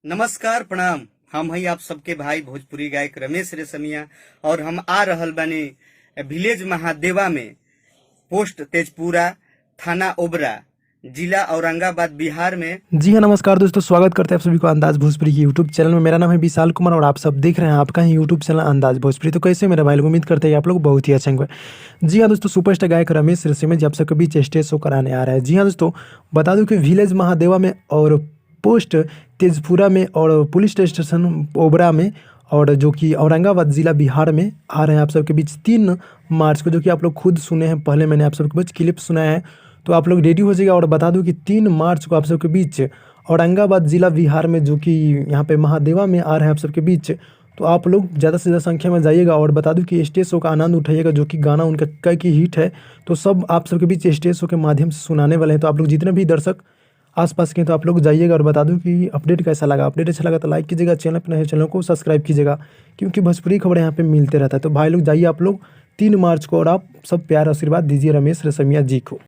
नमस्कार प्रणाम। हम हई आप सबके भाई भोजपुरी गायक रमेश रेशमिया और हम आ रहल बानी विलेज महादेवा में, पोस्ट तेजपुरा, थाना ओबरा, जिला औरंगाबाद, बिहार में। जी हाँ, नमस्कार दोस्तों, स्वागत करते हैं आप सभी को अंदाज भोजपुरी की यूट्यूब चैनल में। मेरा नाम है विशाल कुमार और आप सब देख रहे हैं आपका ही यूट्यूब चैनल अंदाज भोजपुरी। तो कैसे मेरे भाई लोग, उम्मीद करते हैं आप लोग बहुत ही अच्छे होंगे। जी हाँ दोस्तों, सुपरस्टार गायक रमेश रेशमिया जी आप सबके बीच स्टेज शो कराने आ रहा है। जी हाँ दोस्तों, बता दूं कि विलेज महादेवा में और पोस्ट तेजपुरा में और पुलिस स्टेशन ओबरा में और जो कि औरंगाबाद ज़िला बिहार में आ रहे हैं आप सबके बीच 3 मार्च को, जो कि आप लोग खुद सुने हैं। पहले मैंने आप सबके बीच क्लिप सुनाया है, तो आप लोग रेडी हो जाइएगा। और बता दूं कि 3 मार्च को आप सबके बीच औरंगाबाद ज़िला बिहार में, जो कि यहाँ पे महादेवा में आ रहे हैं आप सबके बीच, तो आप लोग ज़्यादा से ज़्यादा संख्या में जाइएगा। और बता दूं कि स्टेज शो का आनंद उठाइएगा, जो कि गाना उनका कई की हिट है, तो सब आप सबके बीच स्टेज शो के माध्यम से सुनाने वाले हैं। तो आप लोग जितने भी दर्शक आसपास के हैं, तो आप लोग जाइएगा। और बता दूं कि अपडेट कैसा लगा, अपडेट अच्छा लगा तो लाइक कीजिएगा, चैनल पर नए चैनल को सब्सक्राइब कीजिएगा, क्योंकि भोजपुरी खबरें यहाँ पे मिलते रहता है। तो भाई लोग जाइए आप लोग 3 मार्च को, और आप सब प्यार आशीर्वाद दीजिए रमेश रेशमिया जी को।